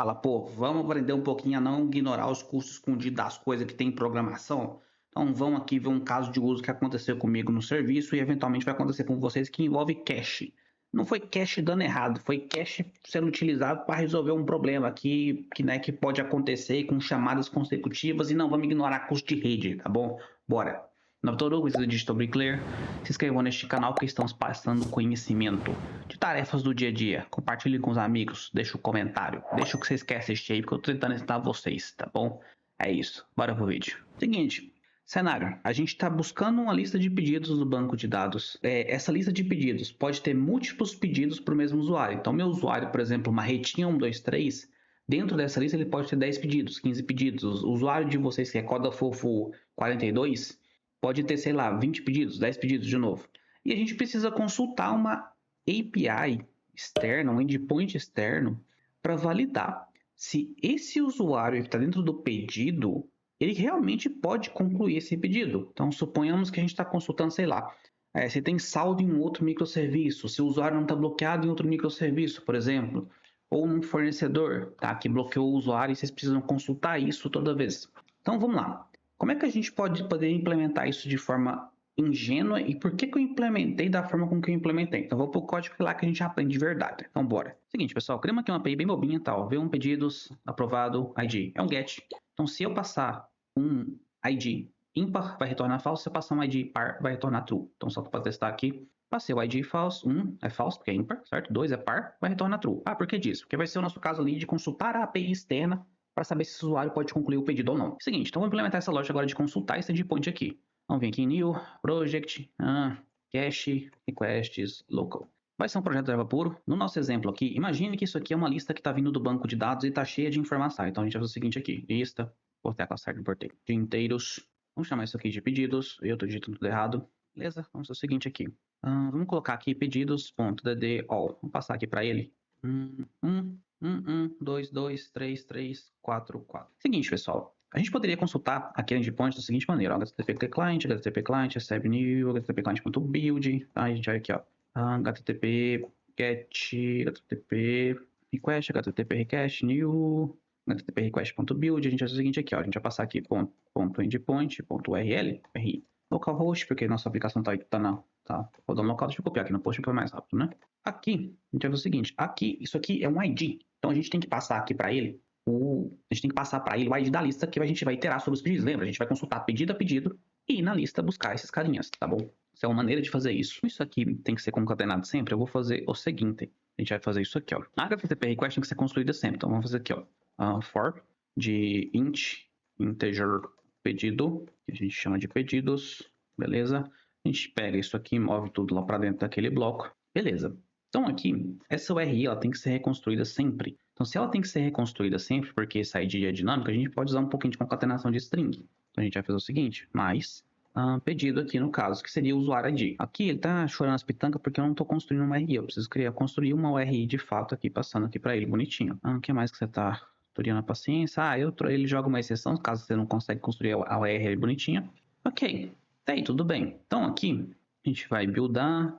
Fala, pô, vamos aprender um pouquinho a não ignorar os custos escondidos das coisas que tem em programação? Então vamos aqui ver um caso de uso que aconteceu comigo no serviço e eventualmente vai acontecer com vocês que envolve cache. Não foi cache dando errado, foi cache sendo utilizado para resolver um problema que pode acontecer com chamadas consecutivas e não vamos ignorar custo de rede, tá bom? Bora! No todo, do Digital Bricklayer, se inscrevam neste canal que estamos passando conhecimento de tarefas do dia a dia. Compartilhe com os amigos, deixa o comentário, deixa o que vocês querem assistir aí, porque eu tô tentando ensinar vocês, tá bom? É isso, bora pro vídeo. Seguinte, cenário, a gente está buscando uma lista de pedidos no banco de dados. Essa lista de pedidos pode ter múltiplos pedidos para o mesmo usuário. Então, meu usuário, por exemplo, Marretinha 123, dentro dessa lista ele pode ter 10 pedidos, 15 pedidos. O usuário de vocês que é Coda Fofo 42 pode ter, sei lá, 20 pedidos, 10 pedidos de novo. E a gente precisa consultar uma API externa, um endpoint externo, para validar se esse usuário que está dentro do pedido, ele realmente pode concluir esse pedido. Então, suponhamos que a gente está consultando, sei lá, se tem saldo em um outro microserviço, se o usuário não está bloqueado em outro microserviço, por exemplo, ou um fornecedor que bloqueou o usuário e vocês precisam consultar isso toda vez. Então, vamos lá. Como é que a gente pode poder implementar isso de forma ingênua e por que eu implementei da forma como que eu implementei? Então, vou para o código lá que a gente aprende de verdade. Então, bora. Seguinte, pessoal, criamos aqui uma API bem bobinha, tal. V1 pedidos, aprovado, ID. É um GET. Então, se eu passar um ID ímpar, vai retornar falso. Se eu passar um ID par, vai retornar true. Então, só para testar aqui. Passei o ID falso, 1 é falso, porque é ímpar, certo? 2 é par, vai retornar true. Ah, por que disso? Porque vai ser o nosso caso ali de consultar a API externa para saber se o usuário pode concluir o pedido ou não. Seguinte, então vou implementar essa lógica agora de consultar esse endpoint aqui. Vamos vir aqui em New, Project, Cache, Requests, Local. Vai ser um projeto Java puro. No nosso exemplo aqui, imagine que isso aqui é uma lista que está vindo do banco de dados e está cheia de informação. Então a gente vai fazer o seguinte aqui, lista, botei a classe certa, importei, de inteiros. Vamos chamar isso aqui de pedidos, eu estou digitando tudo errado. Beleza, vamos fazer o seguinte aqui. Vamos colocar aqui pedidos.dd all. Vamos passar aqui para ele. 2, 2, 3, 3, 4, 4. Seguinte, pessoal. A gente poderia consultar aquele endpoint da seguinte maneira. HTTP client, HTTP client, recebe new, HTTP client.build. A gente vai aqui, ó. HTTP get, HTTP request, HTTP request new, HTTP request.build. A gente vai fazer o seguinte aqui, ó. A gente vai passar aqui .endpoint.url, RI. Localhost, porque nossa aplicação tá rodando local. Deixa eu copiar aqui no post que vai mais rápido, né? Aqui, a gente vai fazer o seguinte. Aqui, isso aqui é um ID. Então, a gente tem que passar aqui para ele o ID da lista que a gente vai iterar sobre os pedidos. Lembra? A gente vai consultar pedido a pedido e ir na lista buscar esses carinhas, tá bom? Essa é uma maneira de fazer isso. Isso aqui tem que ser concatenado sempre. Eu vou fazer o seguinte. A gente vai fazer isso aqui, ó. A HTTP request tem que ser construída sempre. Então, vamos fazer aqui, ó. For de int integer pedido, que a gente chama de pedidos. Beleza? A gente pega isso aqui e move tudo lá para dentro daquele bloco. Beleza. Então aqui, essa URI ela tem que ser reconstruída sempre. Então se ela tem que ser reconstruída sempre, porque essa ID é dinâmica, a gente pode usar um pouquinho de concatenação de string. Então a gente vai fazer o seguinte, mais pedido aqui no caso, que seria o usuário ID. Aqui ele tá chorando as pitancas porque eu não estou construindo uma URI, eu preciso construir uma URI de fato aqui, passando aqui para ele, bonitinho. O que mais que você tá turando a paciência? Ele joga uma exceção, caso você não consegue construir a URL bonitinha. Ok, tá aí, tudo bem. Então aqui, a gente vai buildar...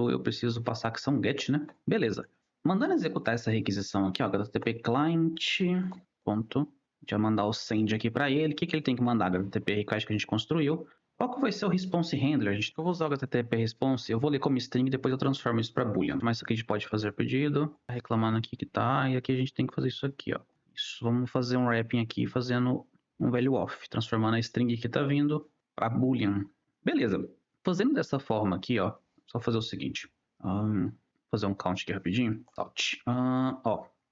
eu preciso passar que são get, né? Beleza. Mandando executar essa requisição aqui, ó, HTTP client, ponto. A gente vai mandar o send aqui para ele. O que ele tem que mandar? HTTP request que a gente construiu. Qual que vai ser o response handler? Eu vou usar o HTTP response, eu vou ler como string e depois eu transformo isso para boolean. Mas isso aqui a gente pode fazer pedido, tá reclamando aqui que tá, e aqui a gente tem que fazer isso aqui, ó. Isso, vamos fazer um wrapping aqui, fazendo um value off, transformando a string que tá vindo para boolean. Beleza. Fazendo dessa forma aqui, ó, só fazer o seguinte, fazer um count aqui rapidinho,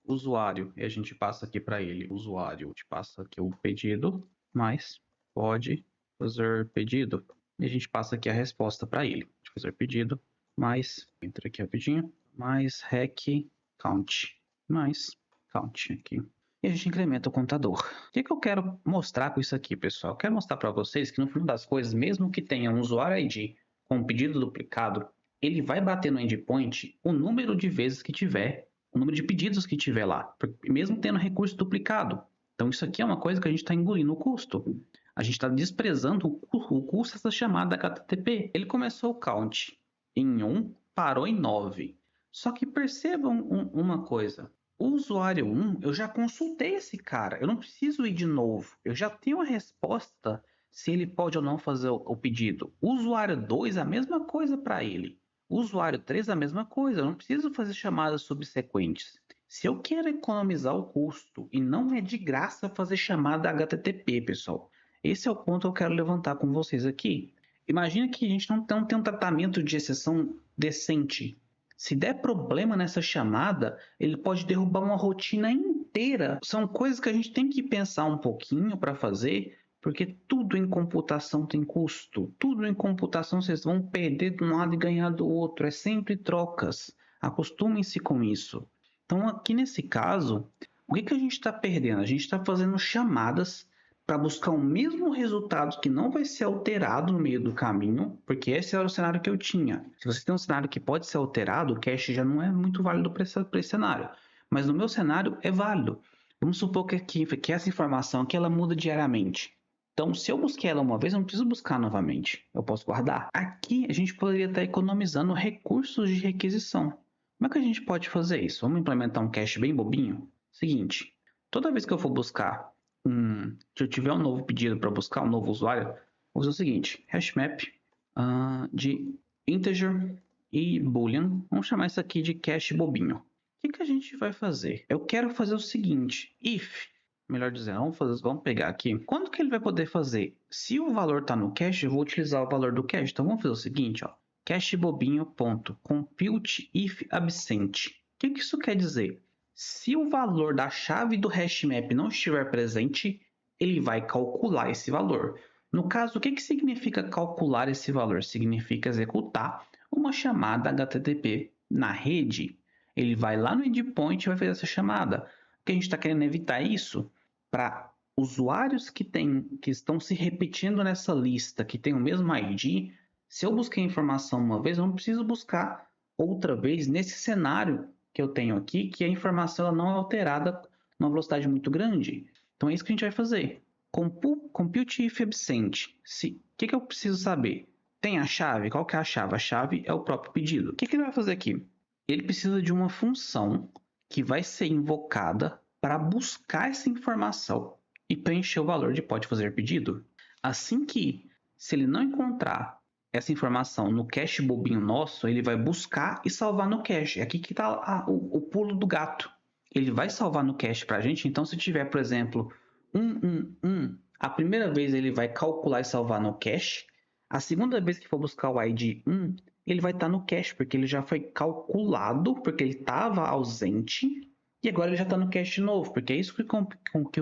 usuário, e a gente passa aqui para ele, usuário, a gente passa aqui o pedido, mais pode fazer pedido, e a gente passa aqui a resposta para ele, de fazer pedido, mais, entra aqui rapidinho, mais rec count, mais count aqui. E a gente incrementa o contador. O que eu quero mostrar com isso aqui, pessoal? Eu quero mostrar para vocês que no fim das coisas, mesmo que tenha um usuário ID com um pedido duplicado, ele vai bater no endpoint o número de vezes que tiver, o número de pedidos que tiver lá, mesmo tendo recurso duplicado. Então isso aqui é uma coisa que a gente está engolindo o custo. A gente está desprezando o custo dessa chamada HTTP. Ele começou o count em 1, parou em 9. Só que percebam uma coisa. O usuário 1, eu já consultei esse cara, eu não preciso ir de novo. Eu já tenho a resposta se ele pode ou não fazer o pedido. O usuário 2, a mesma coisa para ele. O usuário 3, a mesma coisa. Eu não preciso fazer chamadas subsequentes. Se eu quero economizar o custo, e não é de graça fazer chamada HTTP, pessoal. Esse é o ponto que eu quero levantar com vocês aqui. Imagina que a gente não tem um tratamento de exceção decente. Se der problema nessa chamada, ele pode derrubar uma rotina inteira. São coisas que a gente tem que pensar um pouquinho para fazer, porque tudo em computação tem custo. Tudo em computação vocês vão perder de um lado e ganhar do outro. É sempre trocas. Acostumem-se com isso. Então, aqui nesse caso, o que a gente está perdendo? A gente está fazendo chamadas para buscar o mesmo resultado que não vai ser alterado no meio do caminho, porque esse era o cenário que eu tinha. Se você tem um cenário que pode ser alterado, o cache já não é muito válido para esse cenário. Mas no meu cenário é válido. Vamos supor que essa informação aqui ela muda diariamente. Então, se eu busquei ela uma vez, eu não preciso buscar novamente. Eu posso guardar. Aqui a gente poderia estar economizando recursos de requisição. Como é que a gente pode fazer isso? Vamos implementar um cache bem bobinho? Seguinte, toda vez que eu for buscar se eu tiver um novo pedido para buscar um novo usuário, vou fazer o seguinte: hashmap de integer e boolean. Vamos chamar isso aqui de cache bobinho. O que a gente vai fazer? Eu quero fazer o seguinte: if, melhor dizendo, vamos pegar aqui. Quando que ele vai poder fazer? Se o valor está no cache, eu vou utilizar o valor do cache. Então vamos fazer o seguinte, ó, cache bobinho.compute if absent. O que isso quer dizer? Se o valor da chave do hashmap não estiver presente, ele vai calcular esse valor. No caso, o que significa calcular esse valor? Significa executar uma chamada HTTP na rede. Ele vai lá no endpoint e vai fazer essa chamada. O que a gente está querendo evitar isso para usuários que estão se repetindo nessa lista, que tem o mesmo ID. Se eu busquei informação uma vez, eu não preciso buscar outra vez nesse cenário que eu tenho aqui, que a informação ela não é alterada numa velocidade muito grande. Então é isso que a gente vai fazer. Compute if absent. O que eu preciso saber? Tem a chave? Qual que é a chave? A chave é o próprio pedido. O que ele vai fazer aqui? Ele precisa de uma função que vai ser invocada para buscar essa informação e preencher o valor de pode fazer pedido. Assim que, se ele não encontrar essa informação no cache bobinho nosso, ele vai buscar e salvar no cache. Aqui que está o pulo do gato. Ele vai salvar no cache para a gente. Então, se tiver, por exemplo, 111, a primeira vez ele vai calcular e salvar no cache. A segunda vez que for buscar o ID 1, ele vai estar no cache, porque ele já foi calculado, porque ele estava ausente, e agora ele já está no cache de novo, porque é isso que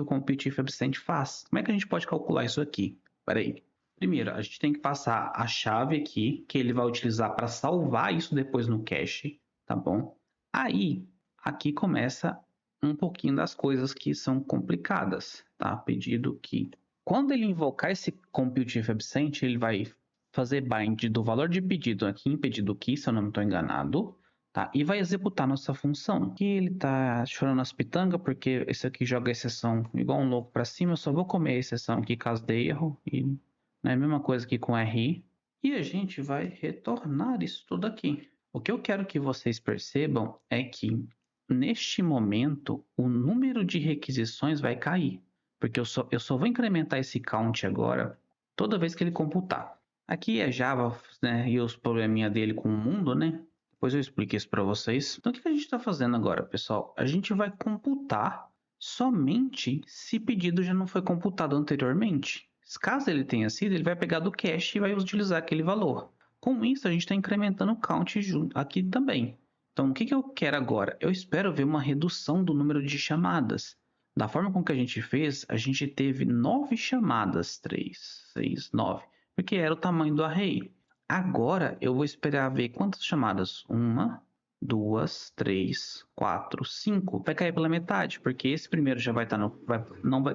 o Compute If Absent faz. Como é que a gente pode calcular isso aqui? Espera aí. Primeiro, a gente tem que passar a chave aqui, que ele vai utilizar para salvar isso depois no cache, tá bom? Aí, aqui começa um pouquinho das coisas que são complicadas, tá? Pedido que, quando ele invocar esse Compute If Absent, ele vai fazer bind do valor de pedido aqui em pedido key, se eu não estou enganado, tá? E vai executar nossa função. Aqui ele tá chorando as pitangas, porque esse aqui joga a exceção igual um louco para cima. Eu só vou comer a exceção aqui caso dê erro. E é a mesma coisa aqui com RI. E a gente vai retornar isso tudo aqui. O que eu quero que vocês percebam é que, neste momento, o número de requisições vai cair. Porque eu só vou incrementar esse count agora toda vez que ele computar. Aqui é Java, né, e os probleminha dele com o mundo, né? Depois eu explico isso para vocês. Então, o que a gente está fazendo agora, pessoal? A gente vai computar somente se pedido já não foi computado anteriormente. Caso ele tenha sido, ele vai pegar do cache e vai utilizar aquele valor. Com isso, a gente está incrementando o count aqui também. Então, o que eu quero agora? Eu espero ver uma redução do número de chamadas. Da forma com que a gente fez, a gente teve 9 chamadas. 3, 6, 9. Porque era o tamanho do array. Agora, eu vou esperar ver quantas chamadas. 1, 2, 3, 4, 5. Vai cair pela metade, porque esse primeiro já vai estar não vai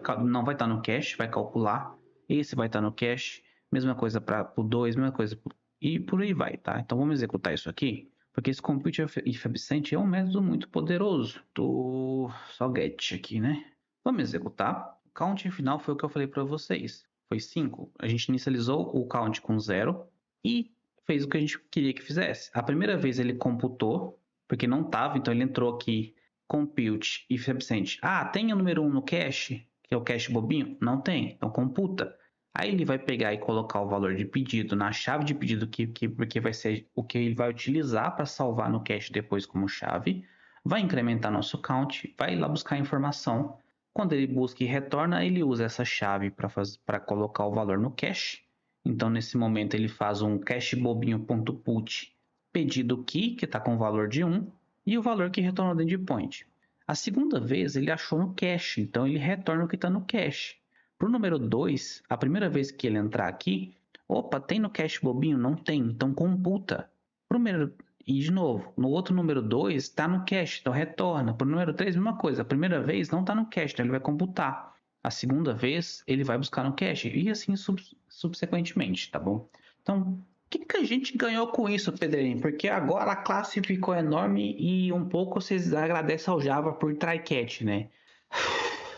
estar no cache, vai calcular. Esse vai estar no cache. Mesma coisa para o 2, mesma coisa e por aí vai, tá? Então vamos executar isso aqui, porque esse compute if absent é um método muito poderoso. Tô só get aqui, né? Vamos executar. O count final foi o que eu falei para vocês. Foi 5. A gente inicializou o count com 0 e fez o que a gente queria que fizesse. A primeira vez ele computou, porque não estava, então ele entrou aqui compute if absent. Ah, tem o número 1 no cache, que é o cache bobinho? Não tem, então computa. Aí ele vai pegar e colocar o valor de pedido na chave de pedido, porque vai ser o que ele vai utilizar para salvar no cache depois como chave. Vai incrementar nosso count, vai lá buscar a informação. Quando ele busca e retorna, ele usa essa chave para colocar o valor no cache. Então, nesse momento, ele faz um cache bobinho.put pedido key, que está com o valor de 1, e o valor que retornou do endpoint. A segunda vez, ele achou no cache, então ele retorna o que está no cache. Para o número 2, a primeira vez que ele entrar aqui, opa, tem no cache bobinho? Não tem, então computa. E de novo, no outro número 2 está no cache, então retorna. Para o número 3, mesma coisa, a primeira vez não está no cache, então ele vai computar. A segunda vez, ele vai buscar no cache, e assim subsequentemente, tá bom? Então, o que a gente ganhou com isso, Pedrinho? Porque agora a classe ficou enorme e um pouco vocês agradecem ao Java por try-catch, né?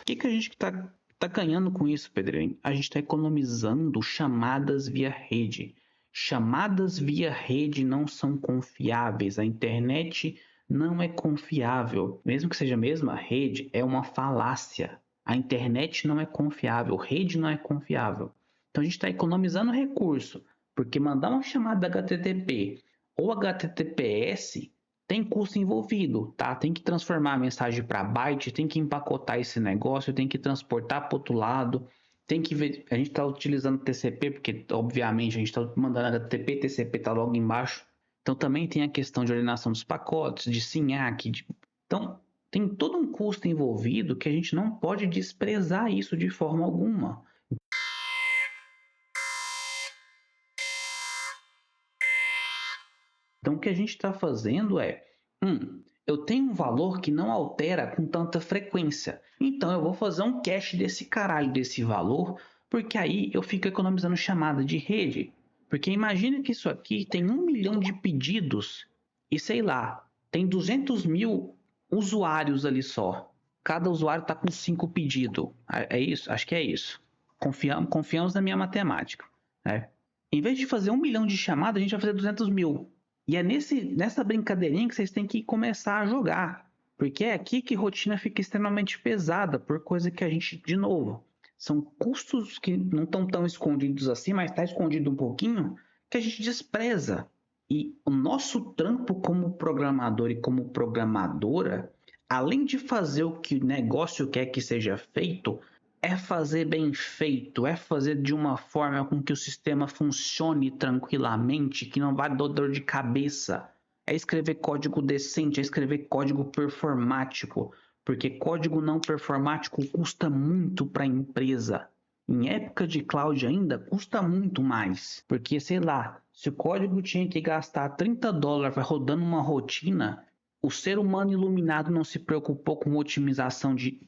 O que a gente tá ganhando com isso, Pedrinho? A gente está economizando chamadas via rede. Chamadas via rede não são confiáveis. A internet não é confiável. Mesmo que seja a mesma rede, é uma falácia. A internet não é confiável, rede não é confiável. Então a gente está economizando recurso, porque mandar uma chamada HTTP ou HTTPS tem custo envolvido, tá? Tem que transformar a mensagem para byte, tem que empacotar esse negócio, tem que transportar para outro lado, tem que ver. A gente está utilizando TCP, porque obviamente a gente está mandando HTTP, TCP está logo embaixo. Então também tem a questão de ordenação dos pacotes, de SYNAC. Então tem todo um custo envolvido que a gente não pode desprezar isso de forma alguma. Então, o que a gente está fazendo é, eu tenho um valor que não altera com tanta frequência. Então, eu vou fazer um cache desse caralho, desse valor, porque aí eu fico economizando chamada de rede. Porque imagina que isso aqui tem 1 milhão de pedidos e, sei lá, tem 200 mil usuários ali só. Cada usuário está com 5 pedidos. É isso? Acho que é isso. Confiamos na minha matemática, né? Em vez de fazer 1 milhão de chamadas, a gente vai fazer 200 mil. E é nessa brincadeirinha que vocês têm que começar a jogar. Porque é aqui que a rotina fica extremamente pesada, por coisa que a gente, de novo, são custos que não estão tão escondidos assim, mas está escondido um pouquinho, que a gente despreza. E o nosso trampo como programador e como programadora, além de fazer o que o negócio quer que seja feito, é fazer bem feito, é fazer de uma forma com que o sistema funcione tranquilamente, que não vai dar dor de cabeça. É escrever código decente, é escrever código performático, porque código não performático custa muito para a empresa. Em época de cloud ainda, custa muito mais, porque sei lá, se o código tinha que gastar $30 rodando uma rotina, o ser humano iluminado não se preocupou com otimização de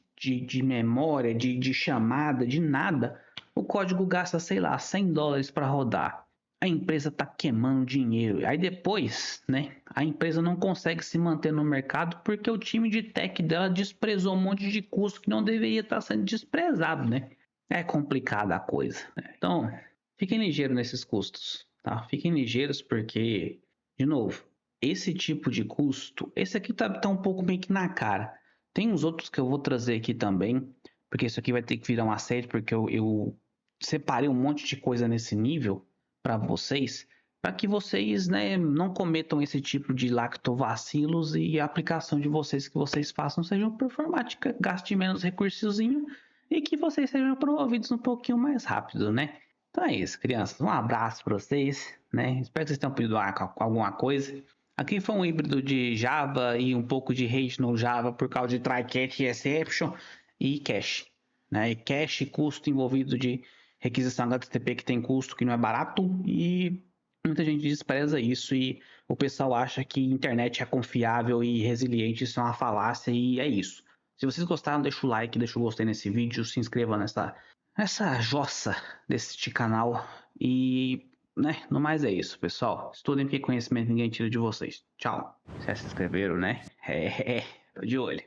memória, de chamada, de nada. O código gasta, sei lá, $100 para rodar. A empresa está queimando dinheiro. Aí depois, né, a empresa não consegue se manter no mercado porque o time de tech dela desprezou um monte de custo que não deveria estar sendo desprezado, né? É complicada a coisa. Então, fiquem ligeiros nesses custos, tá? Fiquem ligeiros porque, de novo, esse tipo de custo, esse aqui tá um pouco meio que na cara. Tem uns outros que eu vou trazer aqui também, porque isso aqui vai ter que virar uma série, porque eu separei um monte de coisa nesse nível para vocês, para que vocês, né, não cometam esse tipo de lactovacilos e a aplicação de vocês que vocês façam sejam performática, gaste menos recursozinho e que vocês sejam promovidos um pouquinho mais rápido, né? Então é isso, crianças. Um abraço para vocês, né? Espero que vocês tenham pedido alguma coisa. Aqui foi um híbrido de Java e um pouco de rage no Java por causa de try-catch, exception e cache, né? E cache, custo envolvido de requisição HTTP que tem custo que não é barato e muita gente despreza isso e o pessoal acha que internet é confiável e resiliente, isso é uma falácia e é isso. Se vocês gostaram, deixa o like, deixa o gostei nesse vídeo, se inscreva nessa jossa deste canal e, né, no mais é isso, pessoal. Estudem porque conhecimento ninguém tira de vocês. Tchau. Vocês se inscreveram, né? Tô de olho.